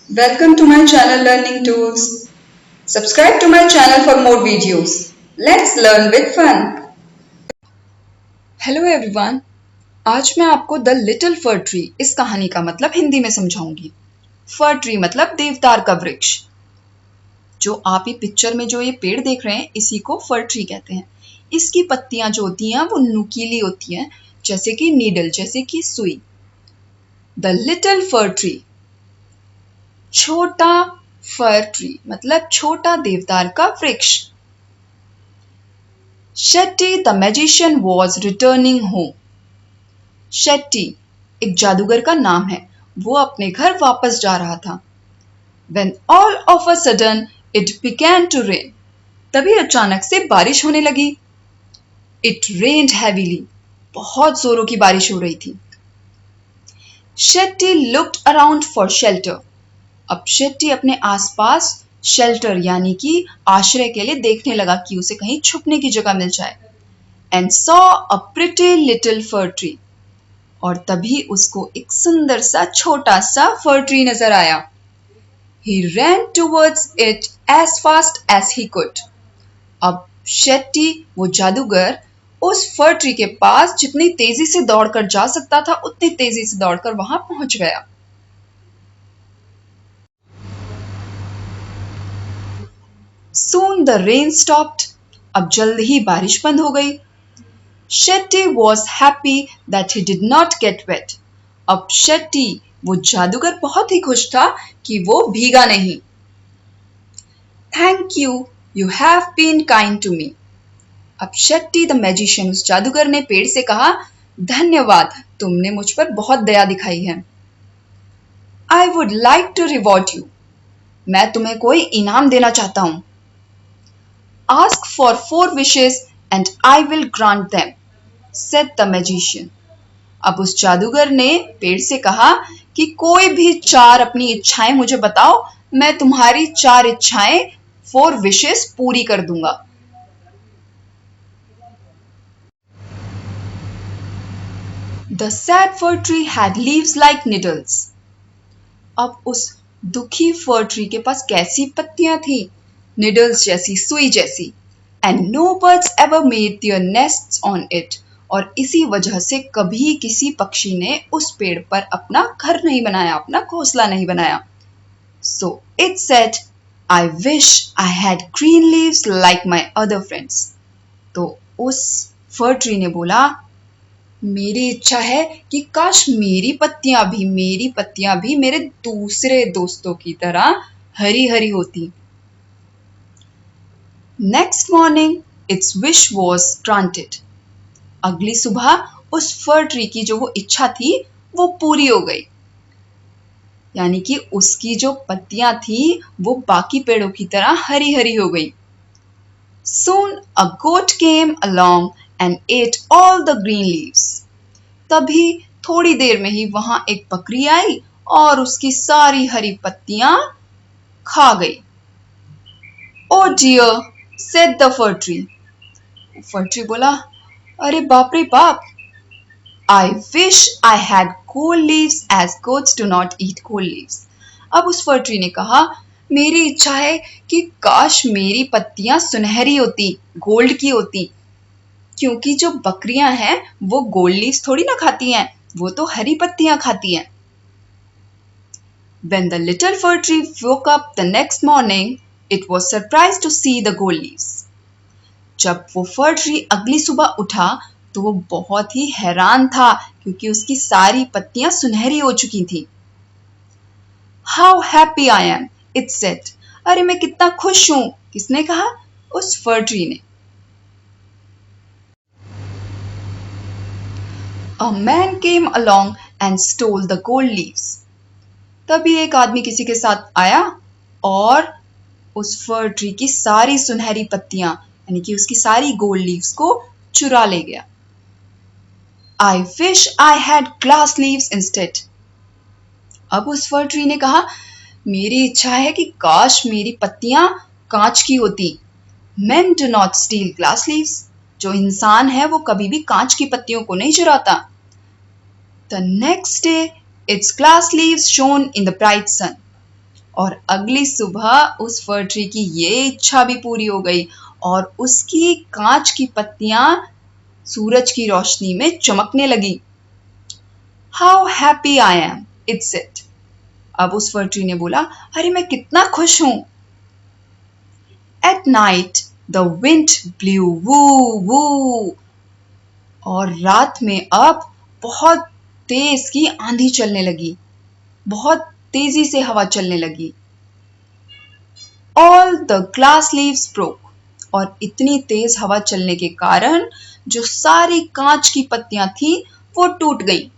Welcome to my channel Learning Tools. Subscribe to my channel for more videos. Let's learn with fun. Hello everyone, आज मैं आपको the little for tree इस कहानी का मतलब हिंदी में समझाऊंगी। फर ट्री मतलब देवदार का वृक्ष। जो आप ये पिक्चर में जो ये पेड़ देख रहे हैं इसी को फर ट्री कहते हैं। इसकी पत्तियां जो होती हैं वो नुकीली होती हैं, जैसे कि नीडल, जैसे कि सुई। द लिटिल फर ट्री, छोटा फर ट्री मतलब छोटा देवदार का वृक्ष। Shetty the magician was returning home. Shetty एक जादूगर का नाम है, वो अपने घर वापस जा रहा था। When all of a sudden it began to rain. तभी अचानक से बारिश होने लगी। It rained heavily. बहुत जोरों की बारिश हो रही थी। Shetty looked around for shelter. अब शेट्टी अपने आसपास शेल्टर यानी कि आश्रय के लिए देखने लगा कि उसे कहीं छुपने की जगह मिल जाए। And saw a pretty little for tree, और तभी उसको एक सुंदर सा छोटा सा फर ट्री नजर आया। He ran towards it as fast as he could. अब शेट्टी वो जादूगर उस फर ट्री के पास जितनी तेजी से दौड़कर जा सकता था उतनी तेजी से दौड़कर वहां पहुंच गया। Soon the rain stopped. अब जल्द ही बारिश बंद हो गई। Shetty was happy that he did not get wet. अब शेट्टी वो जादूगर बहुत ही खुश था कि वो भीगा नहीं। Thank you, you have been kind to me. अब शेट्टी द मैजिशियन उस जादूगर ने पेड़ से कहा, धन्यवाद, तुमने मुझ पर बहुत दया दिखाई है। I would like to reward you. मैं तुम्हें कोई इनाम देना चाहता हूं। Ask for 4 wishes and I will grant them, said the magician. अब उस जादूगर ने पेड़ से कहा कि कोई भी 4 अपनी इच्छाएं मुझे बताओ, मैं तुम्हारी 4 इच्छाएं 4 विशेस पूरी कर दूंगा। The sad fir tree had leaves like needles. अब उस दुखी फर ट्री के पास कैसी पत्तियां थी? निडल्स जैसी, सुई जैसी। And no birds ever made their nests on it, और इसी वजह से कभी किसी पक्षी ने उस पेड़ पर अपना घर नहीं बनाया, अपना घोंसला नहीं बनाया। So it said, I wish I had green leaves like my other friends. तो उस फर ट्री ने बोला, मेरी इच्छा है कि काश मेरी पत्तियां भी मेरे दूसरे दोस्तों की तरह हरी हरी होती। Next morning it's wish was granted. अगली सुबह उस फर ट्री की जो वो इच्छा थी वो पूरी हो गई, यानी कि उसकी जो पत्तियां थी वो बाकी पेड़ों की तरह हरी हरी हो गई। Soon a goat came along and ate all the green leaves. तभी थोड़ी देर में ही वहां एक बकरी आई और उसकी सारी हरी पत्तियां खा गई। Oh dear, said the fir tree. For tree बोला, अरे बाप रे बाप। I wish I had gold leaves as goats do not eat gold leaves. अब उस फर ट्री ने कहा, मेरी इच्छा है कि काश मेरी पत्तियां सुनहरी होती, गोल्ड की होती, क्योंकि जो बकरियां हैं वो गोल्ड लीव्स थोड़ी ना खाती हैं, वो तो हरी पत्तियां खाती हैं। When the little fir tree woke up the next morning, it was surprised to see the gold leaves. जब वो फर ट्री अगली सुबह उठा तो वो बहुत ही हैरान था क्योंकि उसकी सारी पत्तियां सुनहरी हो चुकी थी। How happy I am, it said. अरे मैं कितना खुश हूं, किसने कहा? उस फर ट्री ने। A man came along and stole the gold leaves. तभी एक आदमी किसी के साथ आया और उस फर ट्री की सारी सुनहरी पत्तियां यानी कि उसकी सारी गोल्ड लीव्स को चुरा ले गया। I wish I had glass leaves instead. अब उस फर ट्री ने कहा, मेरी इच्छा है कि काश मेरी पत्तियां कांच की होती। Men do not steal glass leaves. जो इंसान है वो कभी भी कांच की पत्तियों को नहीं चुराता। The next day, its glass leaves shone in the bright sun. और अगली सुबह उस फर ट्री की ये इच्छा भी पूरी हो गई और उसकी कांच की पत्तियां सूरज की रोशनी में चमकने लगी। How happy I am, it's it. अब उस फर ट्री ने बोला, अरे मैं कितना खुश हूं। At night the wind blew woo woo. और रात में अब बहुत तेज की आंधी चलने लगी, बहुत तेजी से हवा चलने लगी। All the glass leaves broke. और इतनी तेज हवा चलने के कारण जो सारी कांच की पत्तियां थी वो टूट गई।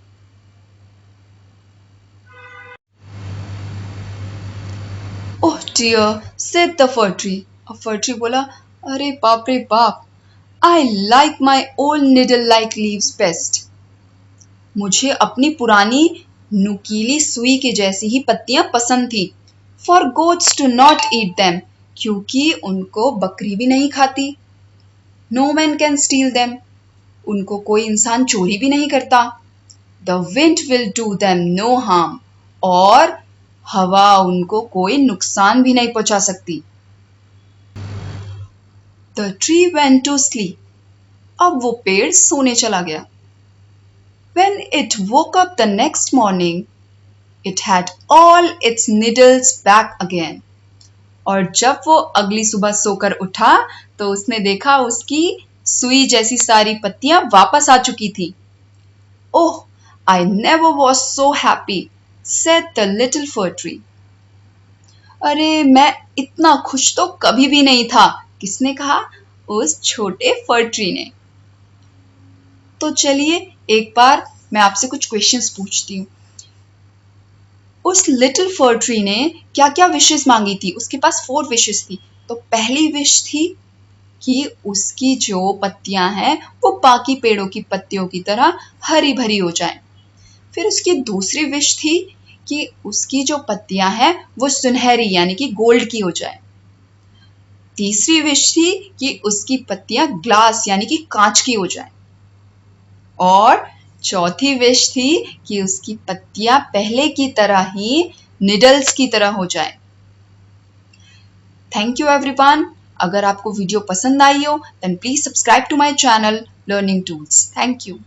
Oh dear, said the fir tree. अब फर ट्री बोला, अरे बाप रे बाप, I like my old needle like leaves best. मुझे अपनी पुरानी नुकीली सुई के जैसी ही पत्तियां पसंद थी। For goats to not eat them, क्योंकि उनको बकरी भी नहीं खाती। No man can steal them, उनको कोई इंसान चोरी भी नहीं करता। The wind will do them no harm, और हवा उनको कोई नुकसान भी नहीं पहुंचा सकती। The tree went to sleep. अब वो पेड़ सोने चला गया। When it woke up the next morning, it had all its needles back again. और जब वो अगली सुबह सोकर उठा तो उसने देखा उसकी सुई जैसी सारी पत्तियां वापस आ चुकी थी। ओह, I never was so happy, said the little fir tree. अरे मैं इतना खुश तो कभी भी नहीं था, किसने कहा? उस छोटे फर ट्री ने। तो चलिए एक बार मैं आपसे कुछ क्वेश्चंस पूछती हूँ। उस लिटिल फर ट्री ने क्या क्या विशेस मांगी थी? उसके पास 4 विशेस थी। तो पहली विश थी कि उसकी जो पत्तियां हैं वो बाकी पेड़ों की पत्तियों की तरह हरी भरी हो जाए। फिर उसकी दूसरी विश थी कि उसकी जो पत्तियां हैं वो सुनहरी यानी कि गोल्ड की हो जाए। तीसरी विश थी कि उसकी पत्तियां ग्लास यानी कि कांच की हो जाए। और चौथी विश थी कि उसकी पत्तियां पहले की तरह ही निडल्स की तरह हो जाए। Thank you everyone. अगर आपको वीडियो पसंद आई हो then please subscribe to my channel learning tools. Thank you.